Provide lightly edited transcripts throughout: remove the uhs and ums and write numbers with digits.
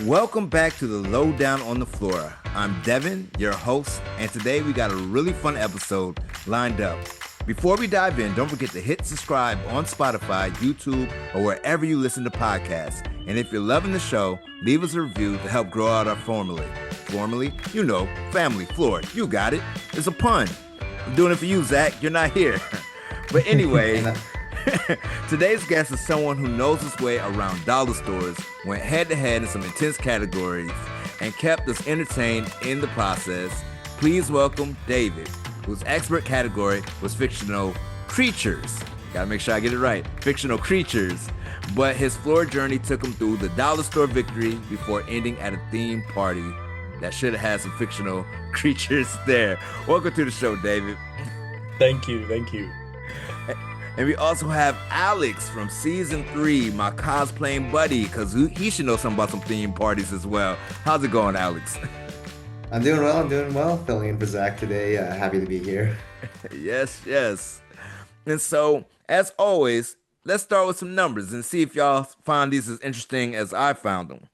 Welcome back to the Lowe Down on the Floor. I'm Devin, your host, and today we got a really fun episode lined up. Before we dive in, don't forget to hit subscribe on Spotify, YouTube, or wherever you listen to podcasts. And if you're loving the show, leave us a review to help grow out our family. Formally, you know, family, floor. You got it. It's a pun. I'm doing it for you, Zach. You're not here. But anyway, today's guest is someone who knows his way around dollar stores, went head-to-head in some intense categories, and kept us entertained in the process. Please welcome David, whose expert category was fictional creatures. Gotta make sure I get it right. Fictional creatures. But his floor journey took him through the dollar store victory before ending at a theme party that should have had some fictional creatures there. Welcome to the show, David. Thank you. And we also have Alex from season 3, my cosplaying buddy, because he should know something about some theme parties as well. How's it going, Alex? I'm doing well. Filling in for Zach today. Happy to be here. Yes. And so, as always, let's start with some numbers and see if y'all find these as interesting as I found them.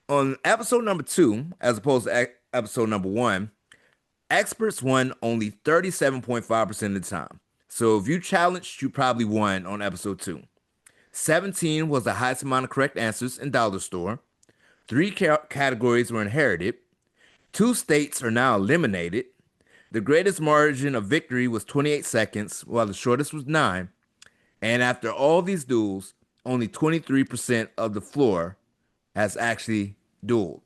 On episode number 2, as opposed to episode number 1, experts won only 37.5% of the time. So if you challenged, you probably won on episode 2. 17 was the highest amount of correct answers in dollar store. 3 categories were inherited. 2 states are now eliminated. The greatest margin of victory was 28 seconds, while the shortest was 9. And after all these duels, only 23% of the floor has actually dueled,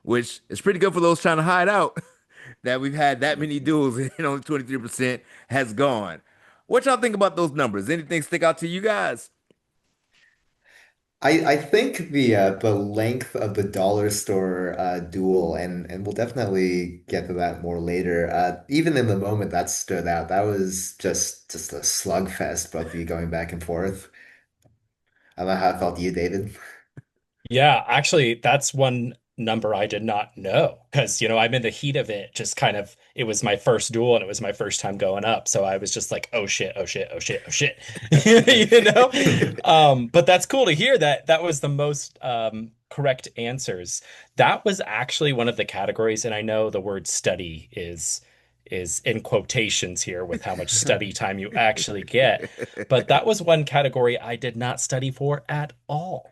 which is pretty good for those trying to hide out that we've had that many duels and only 23% has gone. What y'all think about those numbers? Anything stick out to you guys? I think the length of the dollar store duel, and we'll definitely get to that more later. Even in the moment that stood out, that was just a slugfest, both of you going back and forth. I don't know how it felt to you, David. Yeah, actually, that's one number I did not know because, I'm in the heat of it, just kind of, it was my first duel and it was my first time going up. So I was just like, oh shit, oh shit, oh shit, oh shit, But that's cool to hear that that was the most correct answers. That was actually one of the categories, and I know the word study is in quotations here with how much study time you actually get, but that was one category I did not study for at all.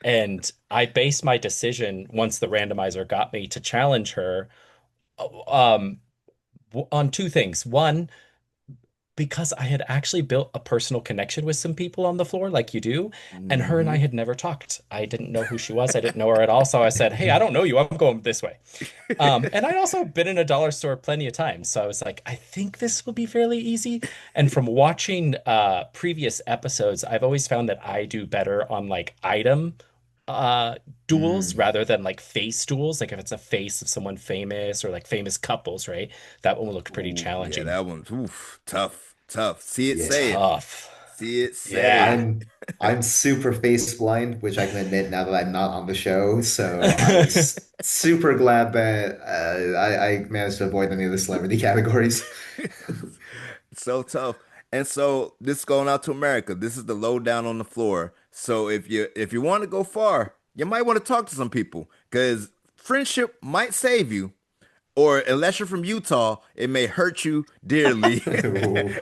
And I based my decision once the randomizer got me to challenge her, um, on 2 things. One, because I had actually built a personal connection with some people on the floor, like you do, and her and I Hmm. had never talked. I didn't know who she was. I didn't know her at all. So I said, "Hey, I don't know you. I'm going this way." And I'd also been in a dollar store plenty of times. So I was like, I think this will be fairly easy. And from watching previous episodes, I've always found that I do better on like item duels Mm. rather than like face duels. Like if it's a face of someone famous or like famous couples, right? That one looked pretty Ooh, yeah, challenging. that one's tough. See it, say Yeah. it. Tough. See it, say Yeah. it. I'm super face blind, which I can admit now that I'm not on the show. So I was super glad that I managed to avoid any of the celebrity categories. So tough. And so this is going out to America. This is the Low Down on the Floor. So if you want to go far, you might want to talk to some people because friendship might save you. Or unless you're from Utah, it may hurt you dearly. Ooh.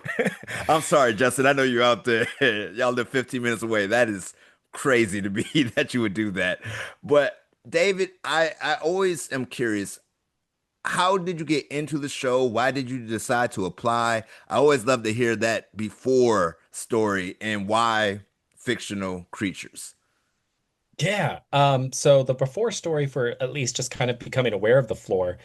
I'm sorry, Justin. I know you're out there. Y'all live 15 minutes away. That is crazy to me that you would do that. But David, I always am curious. How did you get into the show? Why did you decide to apply? I always love to hear that before story and why fictional creatures. Yeah. So the before story for at least just kind of becoming aware of the floor,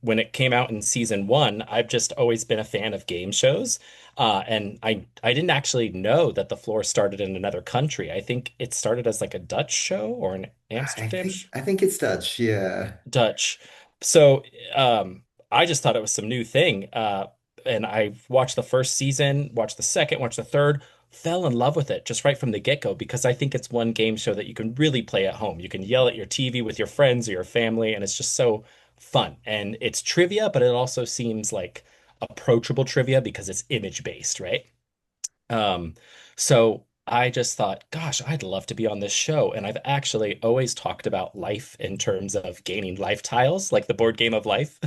when it came out in season 1, I've just always been a fan of game shows. And I didn't actually know that the floor started in another country. I think it started as like a Dutch show or an I Amsterdam think I think it's Dutch. Yeah. Dutch. So I just thought it was some new thing. And I watched the first season, watched the second, watched the third, fell in love with it just right from the get-go because I think it's one game show that you can really play at home. You can yell at your TV with your friends or your family, and it's just so fun. And it's trivia, but it also seems like approachable trivia because it's image-based, right? Um, so I just thought, gosh, I'd love to be on this show. And I've actually always talked about life in terms of gaining life tiles, like the board game of life.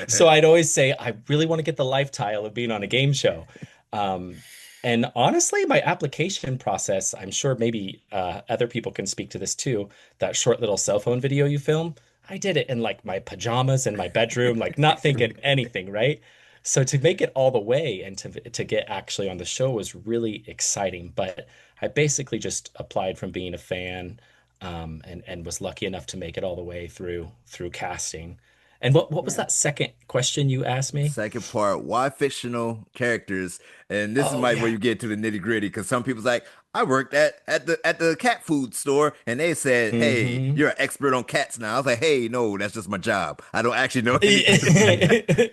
So I'd always say, I really want to get the life tile of being on a game show. Um, and honestly, my application process, I'm sure maybe other people can speak to this too. That short little cell phone video you film, I did it in like my pajamas in my bedroom, like not thinking anything, right? So to make it all the way and to get actually on the show was really exciting. But I basically just applied from being a fan, and was lucky enough to make it all the way through casting. And what was Yeah. that second question you asked me? Second part, why fictional characters? And this is Oh might where yeah. you get to the nitty gritty because some people's like, I worked at the cat food store and they said, hey, Hmm. you're an expert on cats now. I was like, hey, no, that's just my job. I don't actually know anything.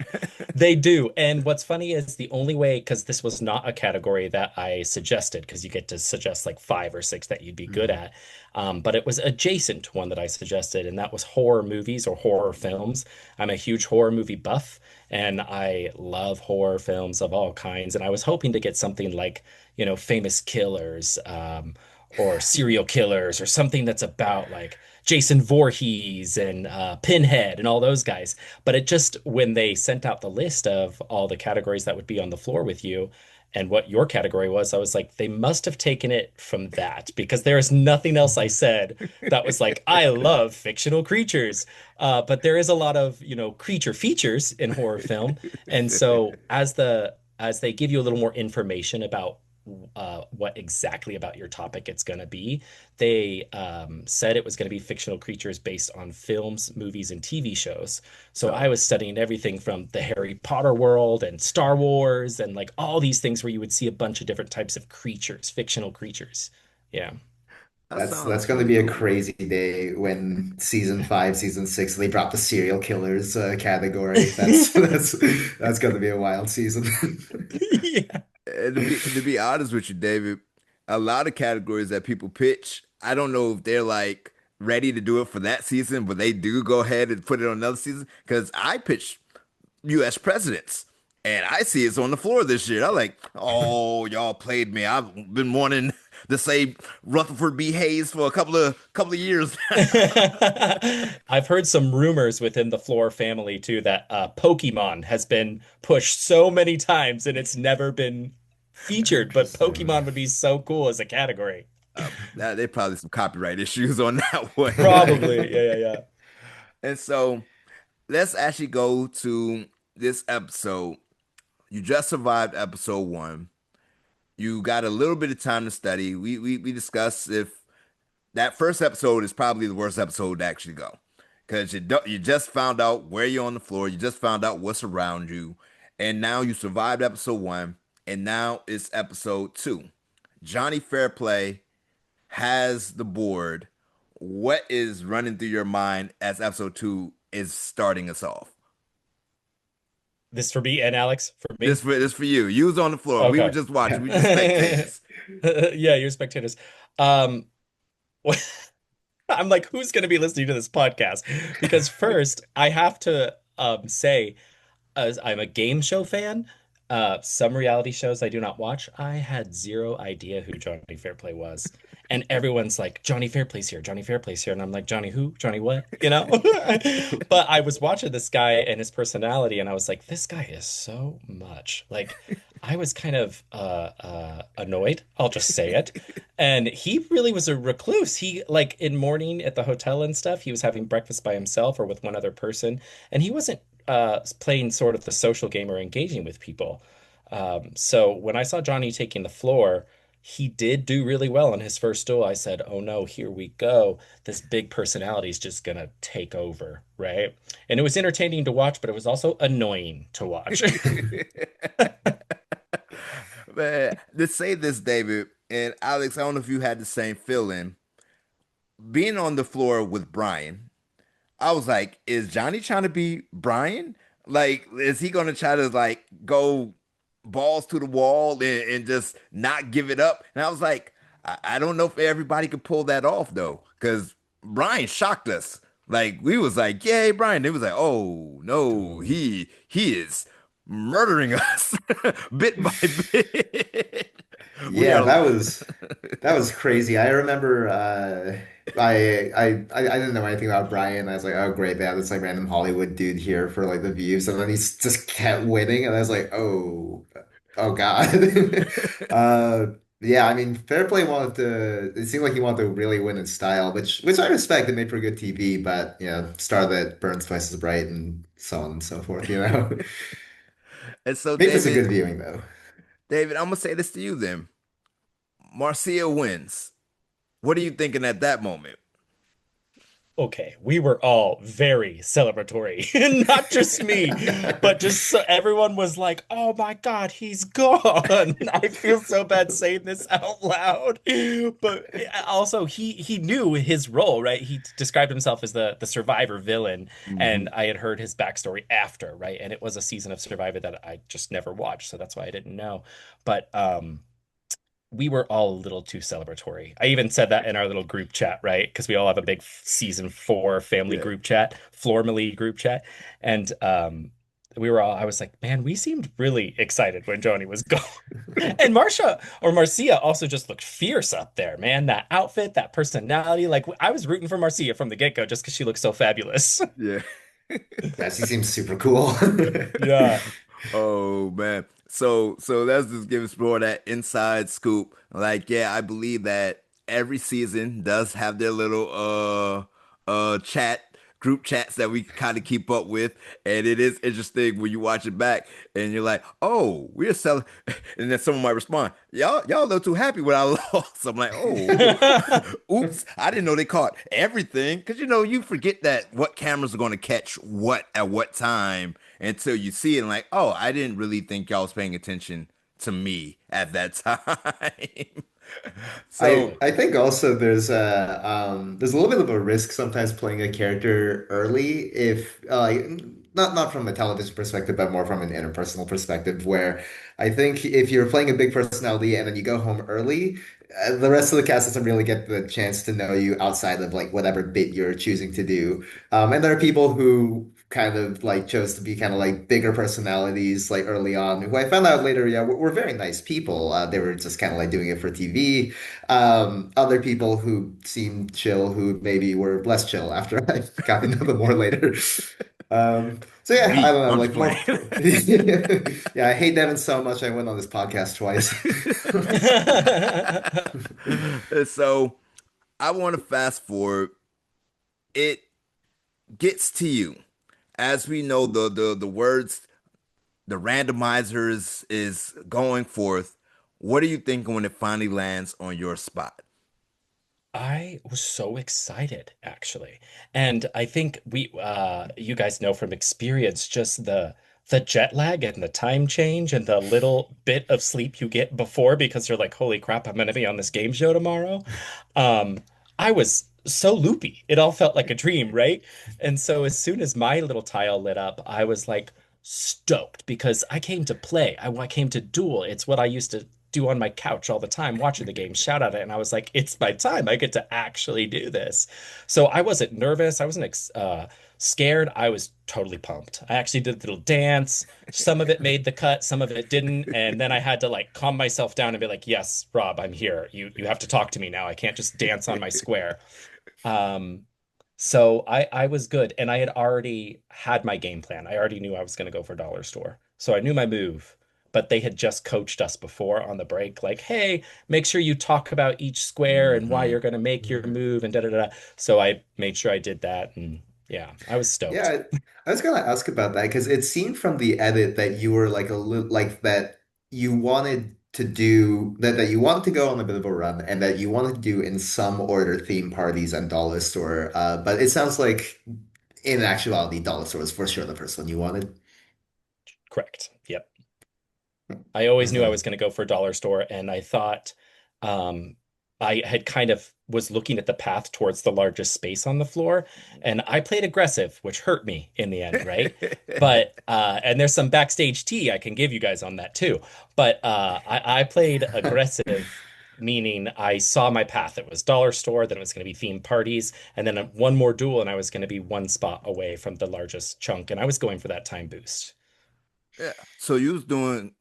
They do. And what's funny is the only way, because this was not a category that I suggested, because you get to suggest like five or six that you'd be good Mhm. at. But it was adjacent to one that I suggested, and that was horror movies or horror films. I'm a huge horror movie buff, and I love horror films of all kinds. And I was hoping to get something like, famous killers, or serial killers, or something that's about like Jason Voorhees and Pinhead and all those guys. But it just, when they sent out the list of all the categories that would be on the floor with you and what your category was, I was like, they must have taken it from that because there is nothing else I said that was like, I love fictional creatures. But there is a lot of, creature features in horror film. And so as they give you a little more information about what exactly about your topic it's going to be. They said it was going to be fictional creatures based on films, movies, and TV shows. So I So was studying everything from the Harry Potter world and Star Wars and like all these things where you would see a bunch of different types of creatures, fictional creatures. Yeah. that That's sounds going to really be a cool. crazy day when season five, season six, they drop the serial killers category. That's going to be a wild season. Yeah. And to be honest with you, David, a lot of categories that people pitch, I don't know if they're like ready to do it for that season, but they do go ahead and put it on another season. Because I pitched U.S. presidents, and I see it's on the floor this year. I'm like, oh, y'all played me. I've been wanting to say Rutherford B. Hayes for a couple of years I've heard some rumors within the Floor family too that Pokemon has been pushed so many times and it's never been featured, but Interesting. Pokemon would be so cool as a category. There probably some copyright issues on that one. Probably. Yeah, yeah, And so let's actually go to this episode. You just survived episode one. You got a little bit of time to study. We discussed if that first episode is probably the worst episode to actually go because you just found out where you're on the floor. You just found out what's around you, and now you survived episode one, and now it's episode two. Johnny Fairplay has the board. What is running through your mind as episode two is starting us off? This for me and Alex, for This me. for this for you. You was on the floor. We were Okay. just watching. We were just spectators. Yeah, you're spectators. Um, I'm like, who's going to be listening to this podcast? Because first, I have to say, as I'm a game show fan, some reality shows I do not watch. I had zero idea who Johnny Fairplay was. And everyone's like, Johnny Fairplay's here, Johnny Fairplay's here. And I'm like, Johnny who? Johnny what? But I was watching this guy and his personality, and I was like, this guy is so much. Like, I was kind of annoyed. I'll just say it. And he really was a recluse. He, like, in morning at the hotel and stuff, he was having breakfast by himself or with one other person. And he wasn't playing sort of the social game or engaging with people. So when I saw Johnny taking the floor, he did do really well in his first duel. I said, "Oh no, here we go. This big personality is just gonna take over, right?" And it was entertaining to watch, but it was also annoying to watch. Man, to say this, David and Alex, I don't know if you had the same feeling. Being on the floor with Brian, I was like, is Johnny trying to be Brian? Like, is he gonna try to like go balls to the wall and just not give it up? And I was like, I don't know if everybody could pull that off though, because Brian shocked us. Like we was like, yay, Brian. It was like, oh no, Oh, he is murdering us bit by bit we Yeah, are. that was crazy. I remember I didn't know anything about Brian. I was like, oh great, they have this like random Hollywood dude here for like the views, and then just kept winning, and I was like, oh God. Uh yeah, I mean Fair Play wanted to it seemed like he wanted to really win in style, which I respect. It made for good TV, but star that burns twice as bright and so on and so forth, you know. And so, Made for some David, good viewing though. I'm gonna say this to you then. Marcia wins. What are you thinking at that moment? Okay, we were all very celebratory, not just me, but just so everyone was like, "Oh my God, he's gone." I feel so bad saying this out loud, but also he knew his role, right? He described himself as the survivor villain, Hmm. and I had heard his backstory after, right? And it was a season of Survivor that I just never watched, so that's why I didn't know. But we were all a little too celebratory. I even said that in our little group chat, right? Because we all have a big season 4 family Yeah. group chat, Flormally group chat. And I was like, man, we seemed really excited when Joni was gone. And Marcia or Marcia also just looked fierce up there, man. That outfit, that personality. Like I was rooting for Marcia from the get-go just because she looked so fabulous. Yeah. Yeah, she seems super cool. Yeah. Oh man. So let's just give us more of that inside scoop. Like, yeah, I believe that every season does have their little chat group chats that we kind of keep up with. And it is interesting when you watch it back and you're like, oh, we're selling and then someone might respond, y'all look too happy when I lost. I'm like, oh, oops, I didn't know they caught everything. Cause you forget that what cameras are gonna catch what at what time until you see it and like, oh, I didn't really think y'all was paying attention to me at that time. I So I think also there's a little bit of a risk sometimes playing a character early if not from a television perspective but more from an interpersonal perspective where I think if you're playing a big personality and then you go home early, the rest of the cast doesn't really get the chance to know you outside of like whatever bit you're choosing to do. And there are people who kind of like chose to be kind of like bigger personalities like early on, who I found out later, yeah, were very nice people. They were just kind of like doing it for TV. Other people who seemed chill, who maybe were less chill after I got to know them more later. So yeah, I me, don't know, I'm just like playing. more. Yeah, I hate Devin so much. I went on this podcast twice. So I want to fast forward. It gets to you. As we know, the words, the randomizer is going forth. What are you thinking when it finally lands on your spot? I was so excited actually. And I think you guys know from experience just the jet lag and the time change and the little bit of sleep you get before because you're like, holy crap, I'm gonna be on this game show tomorrow. Um, I was so loopy. It all felt like a dream, right? And so as soon as my little tile lit up, I was like stoked because I came to play. I came to duel. It's what I used to do on my couch all the time, watching the game, shout at it. And I was like, it's my time. I get to actually do this. So I wasn't nervous. I wasn't scared. I was totally pumped. I actually did a little dance. Some of it made the cut, some of it didn't. And then I had to like calm myself down and be like, yes, Rob, I'm here. You have to talk to me now. I can't just dance on my square. Um, so I was good, and I had already had my game plan. I already knew I was going to go for dollar store, so I knew my move. But they had just coached us before on the break, like, "Hey, make sure you talk about each square and why Hmm. you're going to make your move and da da da." So I made sure I did that, and yeah, I was stoked. Yeah, I was gonna ask about that because it seemed from the edit that you were like a little like that you wanted to do that you wanted to go on a bit of a run and that you wanted to do in some order theme parties and dollar store. But it sounds like in actuality, dollar store was for sure the first one you wanted. Correct. Yep. I always knew I Uh-huh. was going to go for a dollar store, and I thought um, I had kind of was looking at the path towards the largest space on the floor, and I played aggressive, which hurt me in the end, right? But and there's some backstage tea I can give you guys on that too. But I played aggressive, meaning I saw my path. It was dollar store, then it was going to be themed parties, and then one more duel, and I was going to be one spot away from the largest chunk, and I was going for that time boost. Yeah. So you was doing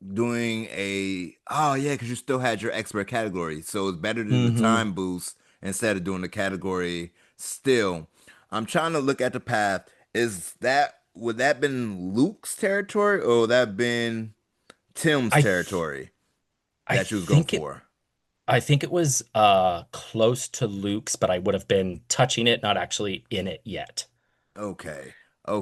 a oh yeah, because you still had your expert category. So it's better to do the Hmm. time boost instead of doing the category still. I'm trying to look at the path. Is that would that been Luke's territory or would that been Tim's I th territory I that you was going think it for? I think it was close to Luke's, but I would have been touching it, not actually in it yet. Okay.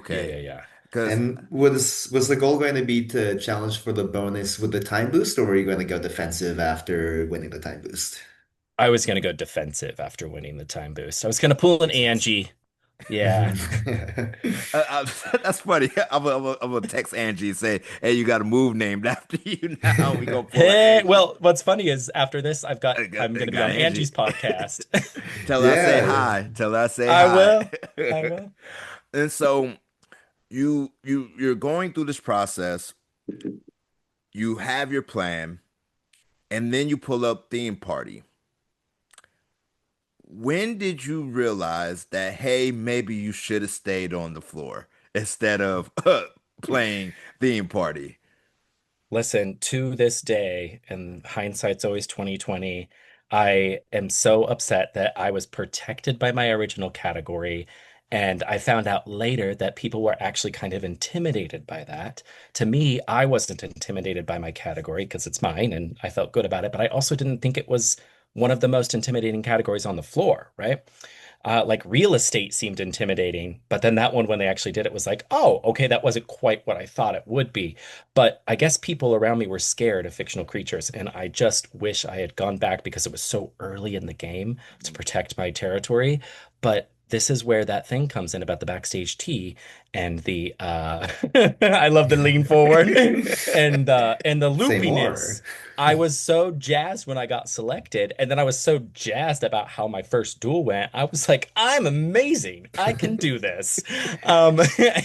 Yeah, yeah, Okay. yeah. Because And was the goal going to be to challenge for the bonus with the time boost, or were you going to go defensive after winning the time boost? I was gonna go defensive after winning the time boost. I was gonna pull an Makes sense. Angie. Yeah. that's funny. I'm gonna text Angie and say, "Hey, you got a move named after you now. We gonna pull an Hey, Angie. well, what's funny is after this, I'm I gonna be got on Angie. Angie's podcast. Tell her I say Yeah. hi. Tell her I say I hi." will. I will. And so you're going through this process. You have your plan, and then you pull up theme party. When did you realize that, hey, maybe you should have stayed on the floor instead of playing theme party? Listen, to this day, and hindsight's always 2020, I am so upset that I was protected by my original category. And I found out later that people were actually kind of intimidated by that. To me, I wasn't intimidated by my category because it's mine and I felt good about it, but I also didn't think it was one of the most intimidating categories on the floor, right? Like real estate seemed intimidating, but then that one, when they actually did it, was like, oh, okay, that wasn't quite what I thought it would be. But I guess people around me were scared of fictional creatures, and I just wish I had gone back because it was so early in the game to protect my territory. But this is where that thing comes in about the backstage tea and the I love the lean forward and the Say loopiness. more. I was so jazzed when I got selected, and then I was so jazzed about how my first duel went. I was like, I'm amazing. I can do this. Um,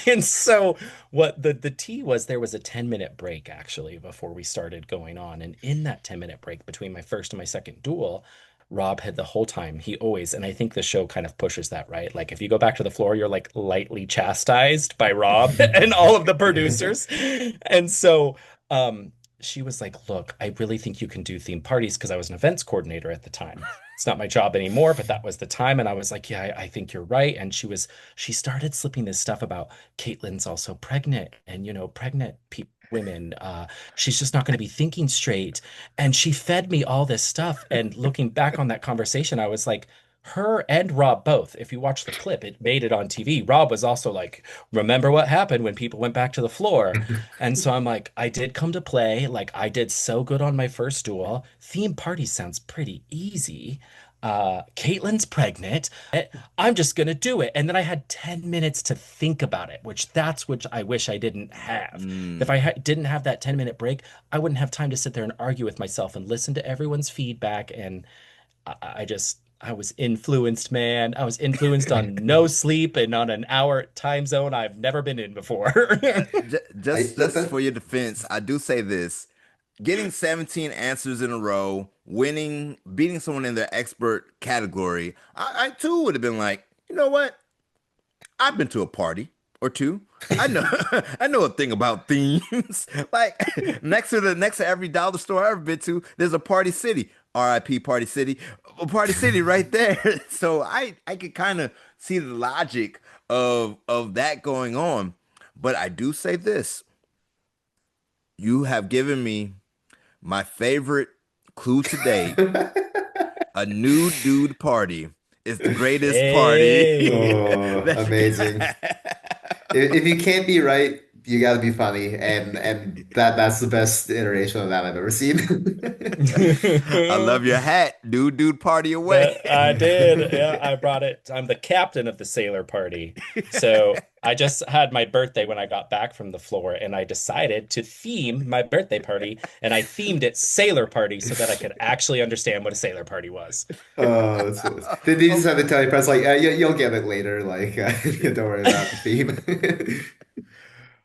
and so what the tea was, there was a 10-minute break actually before we started going on. And in that 10-minute break between my first and my second duel, Rob had the whole time. He always, and I think the show kind of pushes that, right? Like if you go back to the floor, you're like lightly chastised by Rob and all of the producers. And so she was like, look, I really think you can do theme parties because I was an events coordinator at the time. It's not my job anymore, but that was the time. And I was like, yeah, I think you're right. And she started slipping this stuff about Caitlin's also pregnant and, pregnant people. Women, she's just not going to be thinking straight. And she fed me all this stuff. And looking back on that conversation, I was like, her and Rob both. If you watch the clip, it made it on TV. Rob was also like, remember what happened when people went back to the floor? And so I'm like, I did come to play. Like, I did so good on my first duel. Theme party sounds pretty easy. Caitlin's pregnant. I'm just gonna do it. And then I had 10 minutes to think about it, which I wish I didn't have. If Mm. I didn't have that 10-minute break, I wouldn't have time to sit there and argue with myself and listen to everyone's feedback. And I was influenced, man. I was influenced on no sleep and on an hour time zone I've never been in before. Just for your defense, I do say this. Getting 17 answers in a row, winning, beating someone in their expert category, I too would have been like, you know what? I've been to a party or two. I know I know a thing about themes. Like next to every dollar store I've ever been to, there's a Party City. RIP Party City. A Party City right there. So I could kind of see the logic of that going on. But I do say this. You have given me my favorite clue to date. A new dude party is the greatest party Hey. Oh, that you amazing. can. If you can't be right, you got to be funny, and that's the best iteration of that I've ever seen. I love your hat, dude party away. That I did. Yeah, I brought it. I'm the captain of the sailor party. So I just had my birthday when I got back from the floor, and I decided to theme my birthday party, and I themed it sailor party so that I could actually understand what a sailor party was. Oh, that's what did you just Oh, have to tell your press like you'll get it later, like don't worry about the theme.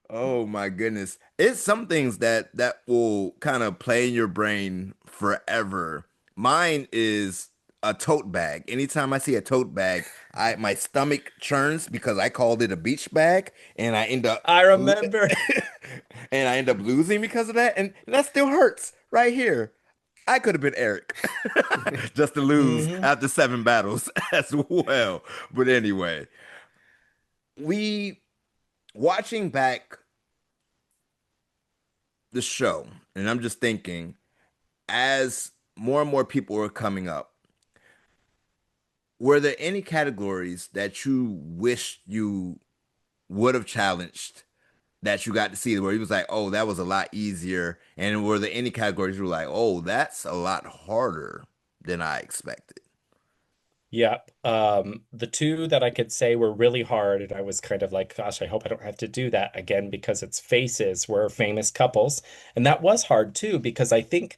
oh my goodness. It's some things that will kind of play in your brain forever. Mine is a tote bag. Anytime I see a tote bag, I my stomach churns because I called it a beach bag, and I end up I remember. and I end up losing because of that, and that still hurts right here. I could have been Eric just to lose Hmm. after 7 battles as well. But anyway, we watching back the show, and I'm just thinking, as more and more people were coming up, were there any categories that you wish you would have challenged that you got to see where he was like, oh, that was a lot easier? And were there any categories you were like, oh, that's a lot harder than I expected? Yep. The two that I could say were really hard, and I was kind of like, gosh, I hope I don't have to do that again because it's faces were famous couples. And that was hard too, because I think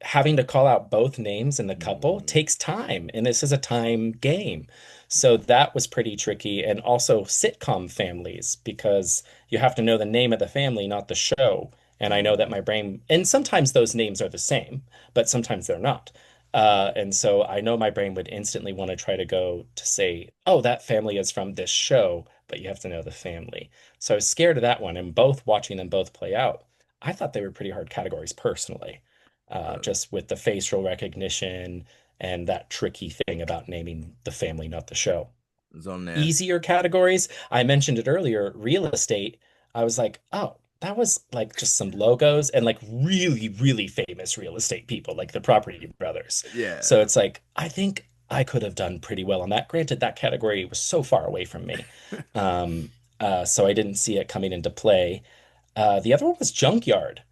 having to call out both names in the couple Mhm. takes time, and this is a time game. So that was pretty tricky. And also sitcom families, because you have to know the name of the family, not the show. And I know that Mhm. my brain, and sometimes those names are the same, but sometimes they're not. And so I know my brain would instantly want to try to go to say, oh, that family is from this show, but you have to know the family. So I was scared of that one, and both watching them both play out. I thought they were pretty hard categories personally, Uh, just with the facial recognition and that tricky thing about naming the family, not the show. it's on that. Easier categories. I mentioned it earlier, real estate. I was like, oh, that was like just some logos and like really, really famous real estate people, like the Property Brothers. So Yeah. it's like, I think I could have done pretty well on that. Granted, that category was so far away from me. Um, so I didn't see it coming into play. The other one was Junkyard.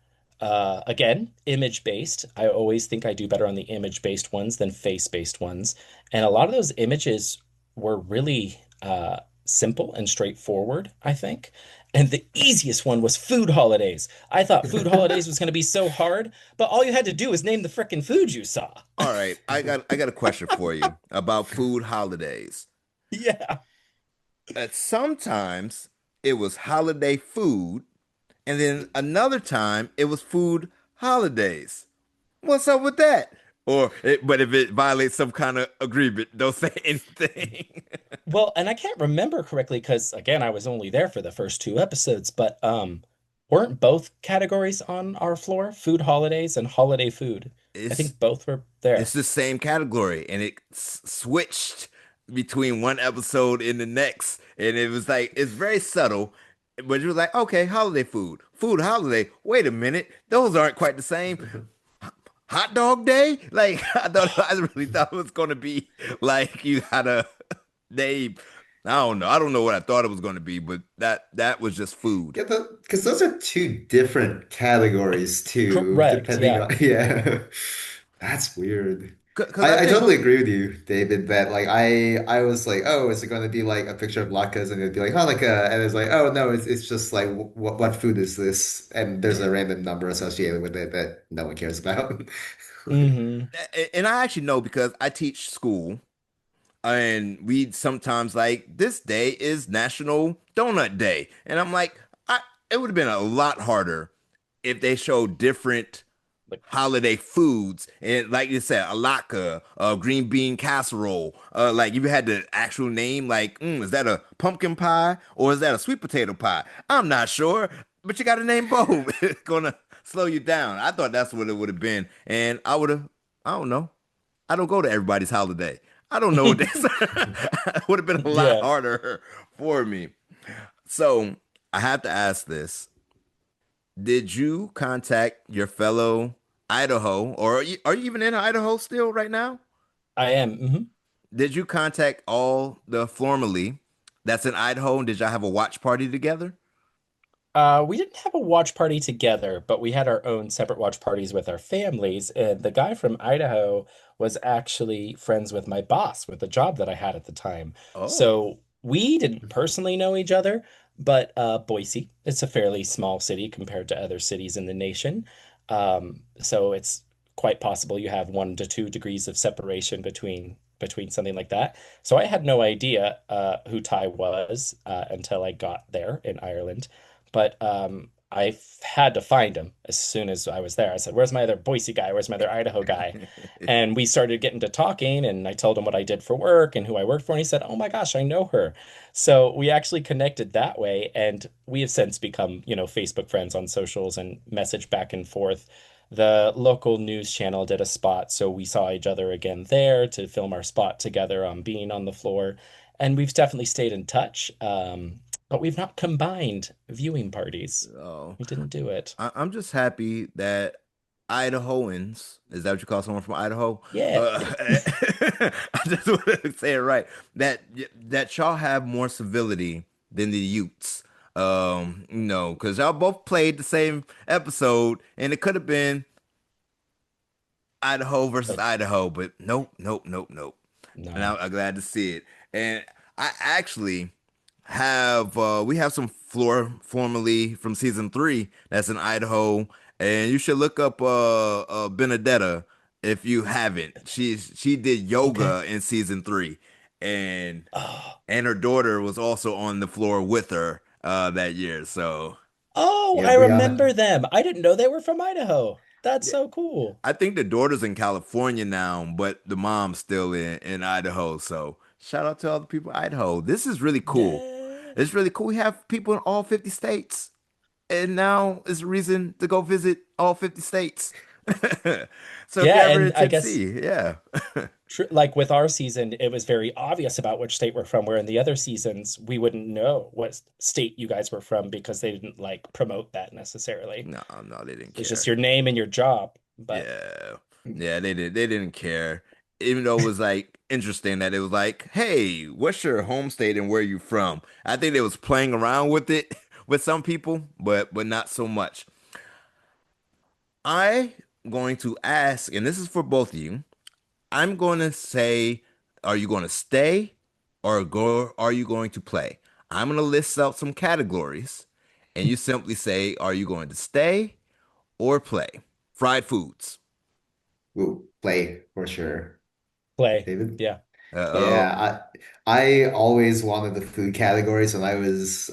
Again, image based. I always think I do better on the image based ones than face based ones. And a lot of those images were really simple and straightforward, I think. And the easiest one was food holidays. I thought food holidays was going to be so hard, but all you had to do was name the frickin' food you saw. All right, I got a question for you about food holidays. Yeah. Sometimes it was holiday food, and then another time it was food holidays. What's up with that? But if it violates some kind of agreement, don't say anything. Well, and I can't remember correctly because again, I was only there for the first two episodes, but weren't both categories on our floor? Food holidays and holiday food. I It's think both were it's there. the same category, and it switched between one episode and the next, and it was like it's very subtle. But you was like, okay, holiday food, food holiday. Wait a minute, those aren't quite the same. Hot dog day? Like I really thought it was gonna be like you gotta name. I don't know. I don't know what I thought it was gonna be, but that was just food. Yeah, because those are two different categories too, Correct. depending Yeah. on yeah. That's weird. Because I I think totally agree with you, David, that like I was like, oh, is it going to be like a picture of latkes and it'd be like Hanukkah, and it's like, oh no, it's just like what food is this? And there's a random number associated with it that no one cares about. Hmm. and I actually know because I teach school. And we sometimes like this day is National Donut Day, and I'm like, it would have been a lot harder if they showed different Like, holiday foods and like you said, a latke, a green bean casserole. Like if you had the actual name, like, is that a pumpkin pie or is that a sweet potato pie? I'm not sure, but you got to name both. It's gonna slow you down. I thought that's what it would have been, and I would have. I don't know. I don't go to everybody's holiday. I don't know what this would have been a lot yeah. harder for me. So I have to ask this. Did you contact your fellow Idaho, or are you even in Idaho still right now? I am. Did you contact all the formerly that's in Idaho, and did y'all have a watch party together? We didn't have a watch party together, but we had our own separate watch parties with our families. And the guy from Idaho was actually friends with my boss with the job that I had at the time. Oh, So we didn't personally know each other, but Boise, it's a fairly small city compared to other cities in the nation. So it's quite possible you have 1 to 2 degrees of separation between something like that. So I had no idea who Ty was until I got there in Ireland. But had to find him as soon as I was there. I said, "Where's my other Boise guy? Where's my other Idaho guy?" And we started getting to talking, and I told him what I did for work and who I worked for, and he said, "Oh my gosh, I know her." So we actually connected that way, and we have since become, Facebook friends on socials and message back and forth. The local news channel did a spot, so we saw each other again there to film our spot together on being on the floor, and we've definitely stayed in touch. But we've not combined viewing parties. Oh, We didn't do it. I'm just happy that Idahoans, is that what you call someone from Idaho? Yeah. Uh, I just want to say it right. That y'all have more civility than the Utes. Because y'all both played the same episode, and it could have been Idaho versus But Idaho, but nope, nope, nope, nope. And no. I'm glad to see it. And I actually we have some floor formerly from season 3 that's in Idaho, and you should look up Benedetta if you haven't. She did Okay. yoga in season 3, and Oh, her daughter was also on the floor with her that year. So oh, Yeah, I Brianna. remember them. I didn't know they were from Idaho. That's yeah, so cool. I think the daughter's in California now, but the mom's still in Idaho. So shout out to all the people in Idaho. This is really cool. Yeah. It's really cool. We have people in all 50 states. And now is a reason to go visit all 50 states. So if you're Yeah, ever and in I guess Tennessee, yeah. like with our season, it was very obvious about which state we're from, where in the other seasons we wouldn't know what state you guys were from because they didn't like promote that necessarily. No, no, they didn't It's just care. your name and your job. But Yeah. Yeah, they didn't care. Even though it was like interesting that it was like, hey, what's your home state and where you from? I think they was playing around with it with some people, but not so much. I'm going to ask, and this is for both of you. I'm going to say, are you going to stay or are you going to play? I'm going to list out some categories and you simply say, are you going to stay or play? Fried foods. Ooh, play for sure. play. David? Yeah. Oh, Yeah, I always wanted the food categories when I was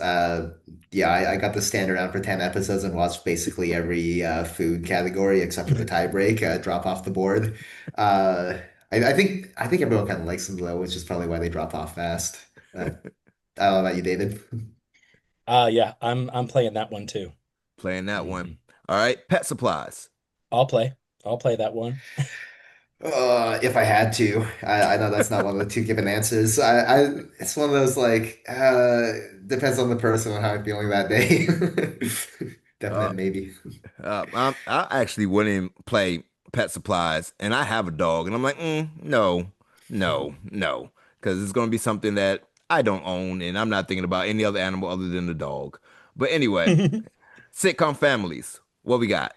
yeah, I got to stand around for 10 episodes and watch basically every food category except for the tie break, drop off the board. Uh I think everyone kind of likes them though, which is probably why they drop off fast. I don't know about you, David. Yeah, I'm playing that one too. playing that one. Mhm. All right, pet supplies. I'll play. I'll play that one. If I had to, I know that's not one of the two given answers. It's one of those like, depends on the person and how I'm feeling that day. Uh, Definite maybe. I actually wouldn't play pet supplies, and I have a dog, and I'm like, no, no, no, because it's going to be something that I don't own, and I'm not thinking about any other animal other than the dog. But anyway, sitcom families. What we got?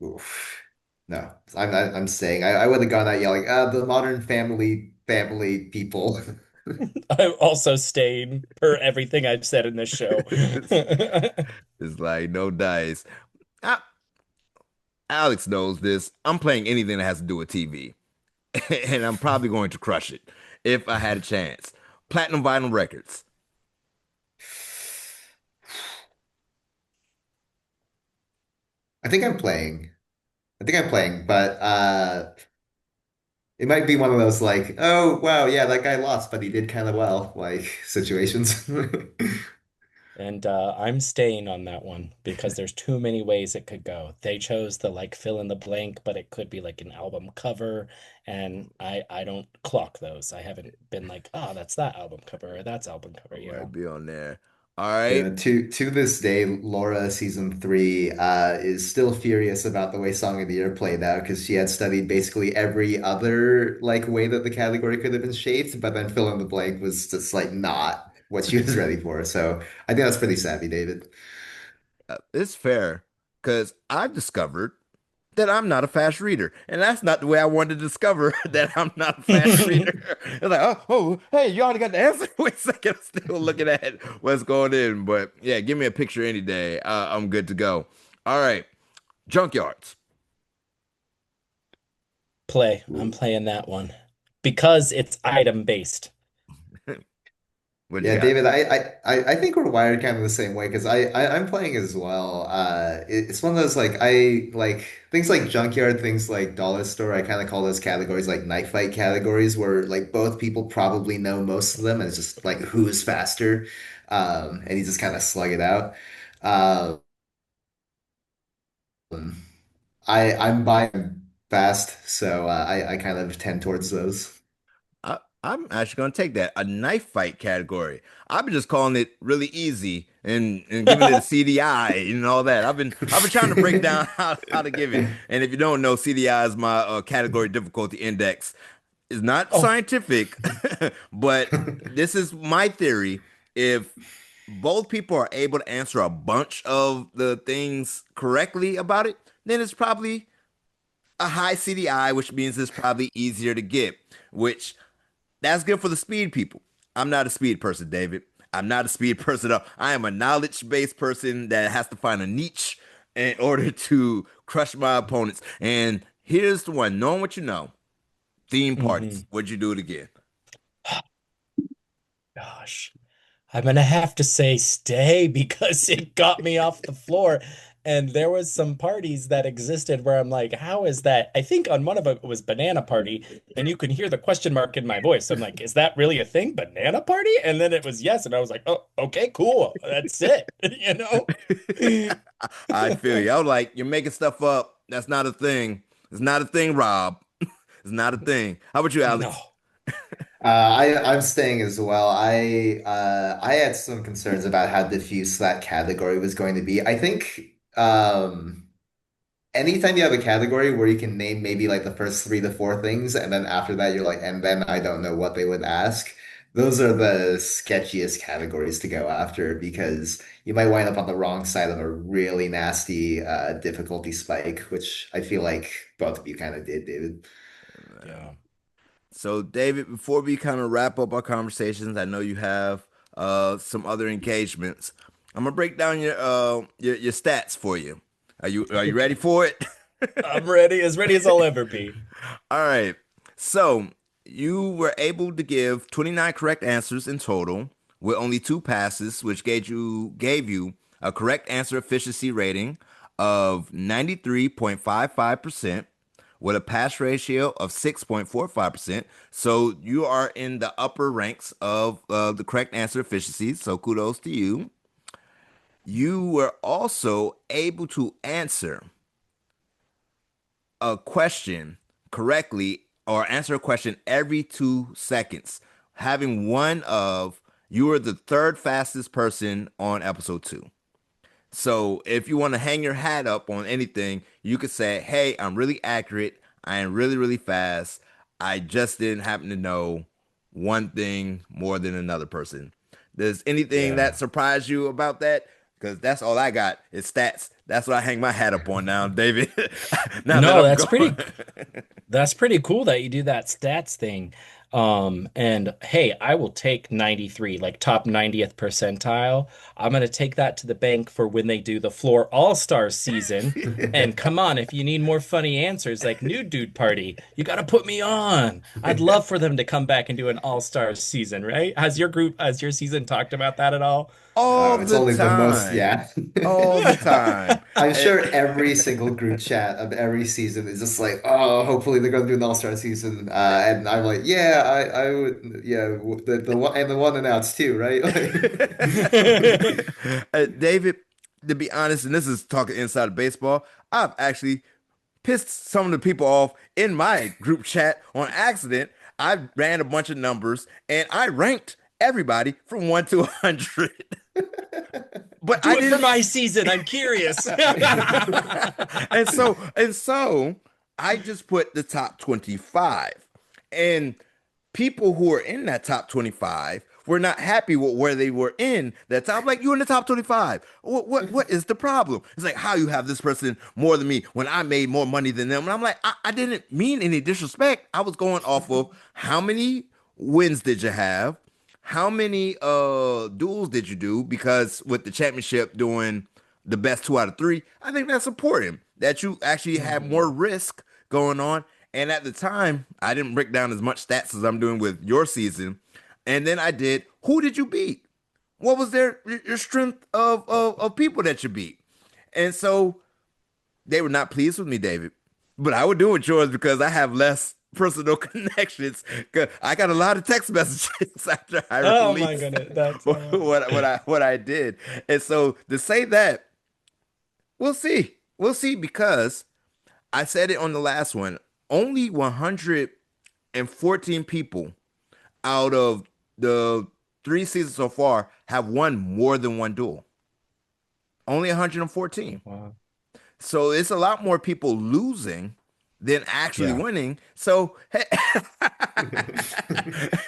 Oof. No, I'm saying I would have gone out yelling, the Modern Family people. I'm also staying per everything I've said in this show. It's, it's like no dice. I, Alex knows this. I'm playing anything that has to do with TV, and I'm probably going to crush it if I had a chance. Platinum vinyl records. I think I'm playing. I think I'm playing, but it might be one of those like, oh wow, yeah, that guy lost, but he did kind of well, like situations. And I'm staying on that one because there's too many ways it could go. They chose the like fill in the blank, but it could be like an album cover, and I don't clock those. I haven't been like, oh, that's that album cover or that's album cover, you Might know. be on there. All right. Yeah, to this day, Laura season 3 is still furious about the way Song of the Year played out because she had studied basically every other like way that the category could have been shaped, but then fill in the blank was just like not what she was ready for. So I think that's pretty savvy, David. It's fair because I've discovered that I'm not a fast reader, and that's not the way I wanted to discover that I'm not a fast reader. It's like, hey, you already got the answer. Wait a second, I'm still looking at what's going in. But yeah, give me a picture any day. I'm good to go. All right, junkyards. Play. I'm Ooh. playing that one because it's item based. What do you Yeah, got? David, I think we're wired kind of the same way because I'm playing as well. It's one of those like I like things like junkyard, things like dollar store. I kind of call those categories like knife fight categories where like both people probably know most of them, and it's just like who's faster, and you just kind of slug it out. Um, I'm buying fast, so I kind of tend towards those. I'm actually gonna take that a knife fight category. I've been just calling it really easy and giving it a CDI and all that. I've been trying to break down how to give it. And if you don't know, CDI is my category difficulty index. It's not Oh, scientific, but this is my theory. If both people are able to answer a bunch of the things correctly about it, then it's probably a high CDI, which means it's probably easier to get, which that's good for the speed people. I'm not a speed person, David. I'm not a speed person at all. I am a knowledge-based person that has to find a niche in order to crush my opponents. And here's the one, knowing what you know, theme parties. mhm. Would you do it again? Gosh. I'm gonna have to say stay because it got me off the floor. And there was some parties that existed where I'm like, how is that? I think on one of them it was banana party, and you can hear the question mark in my voice. I'm like, is that really a thing? Banana party? And then it was yes, and I was like, oh, okay, cool. That's it. You know? I feel you. I was like, you're making stuff up. That's not a thing. It's not a thing, Rob. It's not a thing. How about you, No. Alex? I'm staying as well. I had some concerns about how diffuse that category was going to be. I think anytime you have a category where you can name maybe like the first three to four things, and then after that you're like, and then I don't know what they would ask. Those are the sketchiest categories to go after because you might wind up on the wrong side of a really nasty difficulty spike, which I feel like both of you kind of did, David. Yeah. So, David, before we kind of wrap up our conversations, I know you have some other engagements. I'm gonna break down your stats for you. Are you ready for it? I'm ready as I'll ever be. All right. So you were able to give 29 correct answers in total with only two passes, which gave you a correct answer efficiency rating of 93.55% with a pass ratio of 6.45%. So you are in the upper ranks of the correct answer efficiency. So kudos to you. You were also able to answer a question correctly or answer a question every 2 seconds, having one of you were the third fastest person on episode two. So if you want to hang your hat up on anything, you could say, "Hey, I'm really accurate. I am really, really fast. I just didn't happen to know one thing more than another person." Does anything that Yeah. surprise you about that? Because that's all I got is stats. That's what I hang my hat up on now, David. Now that No, I'm gone. that's pretty cool that you do that stats thing. And hey, I will take 93, like top 90th percentile. I'm gonna take that to the bank for when they do the floor all-star season. And come on, if you need more funny answers like Nude Dude Party, you gotta put me on. I'd love for them to come back and do an all-star season, right? Has your season talked about that at all? All It's the only the most, time. yeah. All the time. I'm Eh, sure every single group chat of every season is just like, oh, hopefully they're going to do an all-star season. And I'm like, yeah, I would, yeah, the one and the one announced too, right? David, to be honest, and this is talking inside of baseball, I've actually pissed some of the people off in my group chat on accident. I ran a bunch of numbers and I ranked everybody from 1 to 100. But I Do it for didn't. my season. I'm curious. and so I just put the top 25. And people who are in that top 25 were not happy with where they were in that top. Like, you're in the top 25. What is the problem? It's like, how you have this person more than me when I made more money than them. And I'm like, I didn't mean any disrespect. I was going off of how many wins did you have? How many duels did you do? Because with the championship doing the best 2 out of 3, I think that's important that you actually have more Mhm. risk going on. And at the time, I didn't break down as much stats as I'm doing with your season. And then I did Who did you beat? What was your strength of people that you beat? And so they were not pleased with me, David. But I would do it yours because I have less personal connections. 'Cause I got a lot of text messages after I Oh my released goodness, that's what I did. And so to say that, we'll see. We'll see because I said it on the last one. Only 114 people out of the 3 seasons so far have won more than one duel. Only 114. wow. So it's a lot more people losing than actually Yeah. winning. So hey,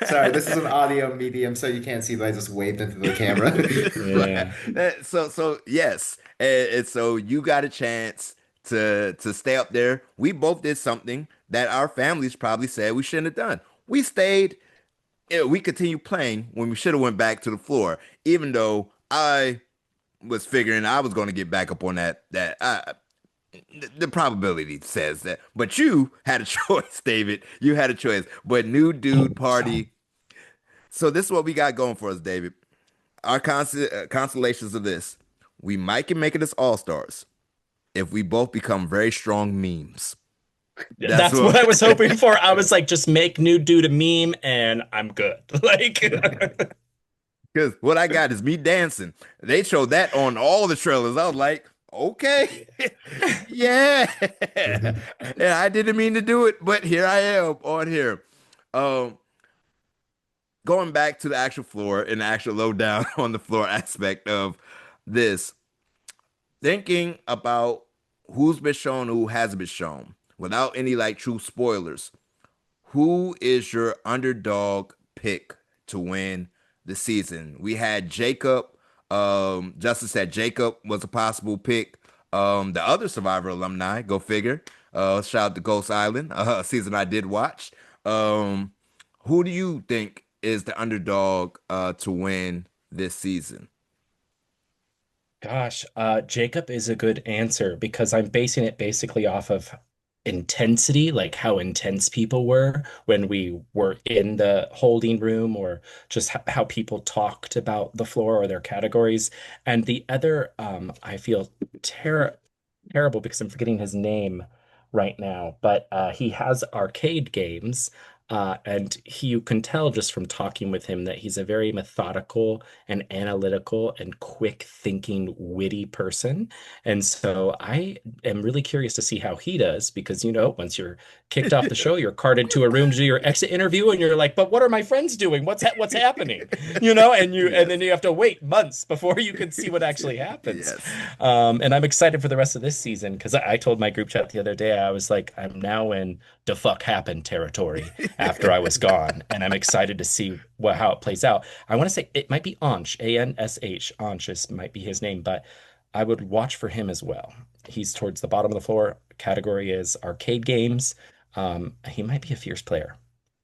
Sorry, this is an audio medium, so you can't see, but I just waved into the camera. Yeah. so yes, and so you got a chance to stay up there. We both did something that our families probably said we shouldn't have done. We stayed. We continued playing when we should have went back to the floor, even though I was figuring I was going to get back up on the probability says that. But you had a choice, David. You had a choice. But new dude party. So this is what we got going for us, David. Our consolations of this. We might can make it as all-stars if we both become very strong memes. That's what I was hoping for. I was like, just make new dude a meme and I'm good. Like, because what I got is me dancing. They showed that on all the trailers. I was like, okay, yeah. And I didn't mean to do it, but here I am on here. Um, Going back to the actual floor and the actual low down on the floor aspect of this, thinking about who's been shown, who hasn't been shown, without any like true spoilers. Who is your underdog pick to win the season? We had Jacob. Justin said Jacob was a possible pick. The other Survivor alumni, go figure. Shout out to Ghost Island, a season I did watch. Who do you think is the underdog to win this season? gosh, Jacob is a good answer because I'm basing it basically off of intensity, like how intense people were when we were in the holding room, or just how people talked about the floor or their categories. And the other, I feel terrible because I'm forgetting his name right now, but he has arcade games. And you can tell just from talking with him that he's a very methodical and analytical and quick thinking, witty person. And so I am really curious to see how he does because, once you're kicked off the show, you're carted to a room to do your exit interview and you're like, but what are my friends doing? What's happening? And then you have to wait months before you can see what actually happens. Yes. And I'm excited for the rest of this season because I told my group chat the other day, I was like, I'm now in the fuck happened territory after I was gone, and I'm excited to see how it plays out. I want to say it might be Ansh, Ansh. Ansh might be his name, but I would watch for him as well. He's towards the bottom of the floor. Category is arcade games. He might be a fierce player.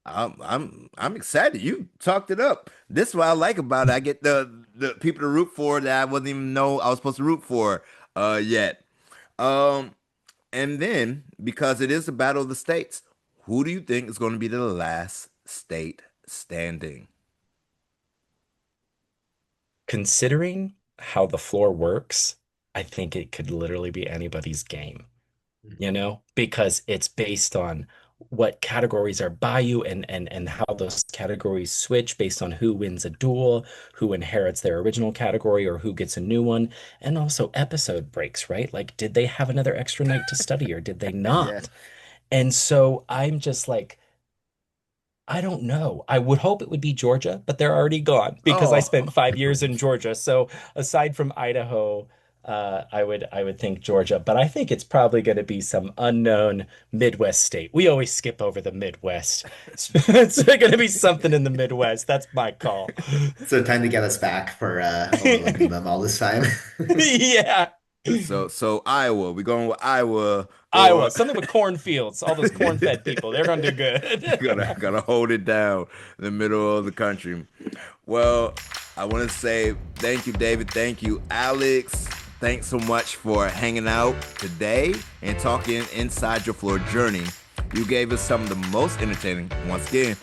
I'm excited. You talked it up. This is what I like about it. I get the people to root for that I wasn't even know I was supposed to root for yet. And then because it is the battle of the states, who do you think is going to be the last state standing? Considering how the floor works, I think it could literally be anybody's game, because it's based on what categories are by you and how those categories switch based on who wins a duel, who inherits their original category, or who gets a new one. And also episode breaks, right? Like, did they have another extra night to study or did they not? Yeah. And so I'm just like, I don't know. I would hope it would be Georgia, but they're already gone because I Oh, spent 5 years in Georgia. So aside from Idaho, I would think Georgia, but I think it's probably going to be some unknown Midwest state. We always skip over the Midwest. It's going to be something in the Midwest. That's my call. So time to get us back for overlooking them all this time. Yeah. so Iowa. We're going with Iowa. Iowa, something with cornfields, all those corn-fed people, they're going to do good. Gonna hold it down in the middle of the country. Well, I want to say thank you, David. Thank you, Alex. Thanks so much for hanging out today and talking inside your floor journey. You gave us some of the most entertaining, once again,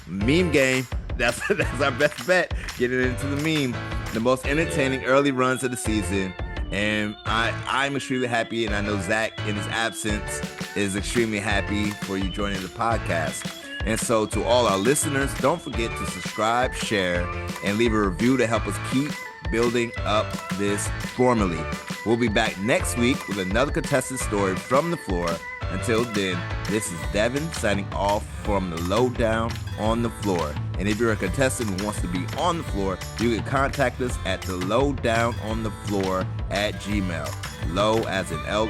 meme game That's our best bet. Getting into the meme. The most entertaining early runs of the season. And I'm extremely happy, and I know Zach, in his absence, is extremely happy for you joining the podcast. And so to all our listeners, don't forget to subscribe, share, and leave a review to help us keep building up this formally. We'll be back next week with another contestant story from the floor. Until then, this is Devin signing off from the Lowe Down on the floor. And if you're a contestant who wants to be on the floor, you can contact us at the lowdownonthefloor@gmail.com. Low as in Lowe.